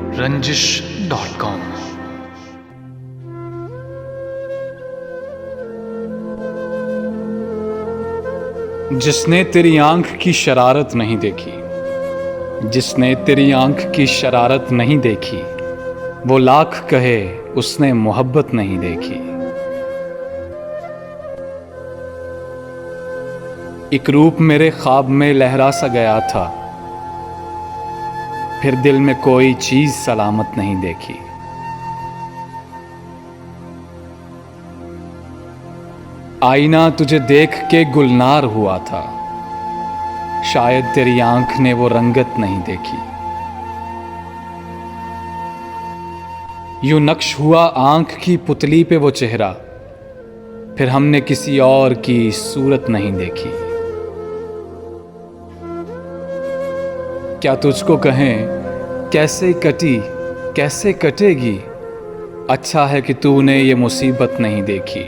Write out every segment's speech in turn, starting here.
रंजिश.com। जिसने तेरी आंख की शरारत नहीं देखी, जिसने तेरी आंख की शरारत नहीं देखी, वो लाख कहे उसने मोहब्बत नहीं देखी। एक रूप मेरे ख्वाब में लहरा सा गया था, फिर दिल में कोई चीज सलामत नहीं देखी। आईना तुझे देख के गुलनार हुआ था, शायद तेरी आंख ने वो रंगत नहीं देखी। यूं नक्श हुआ आंख की पुतली पे वो चेहरा, फिर हमने किसी और की सूरत नहीं देखी। क्या तुझको कहें कैसे कटी कैसे कटेगी, अच्छा है कि तूने ये मुसीबत नहीं देखी।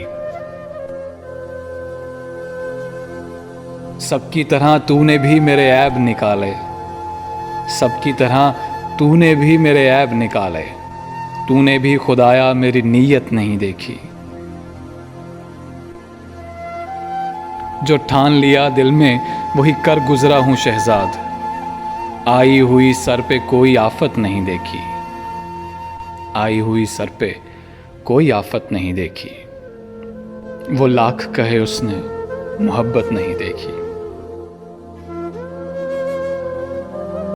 सबकी तरह तूने भी मेरे ऐब निकाले, सबकी तरह तूने भी मेरे ऐब निकाले, तूने भी खुदाया मेरी नीयत नहीं देखी। जो ठान लिया दिल में वही कर गुजरा हूं शहजाद, आई हुई सर पे कोई आफत नहीं देखी, आई हुई सर पे कोई आफत नहीं देखी। वो लाख कहे उसने मोहब्बत नहीं देखी।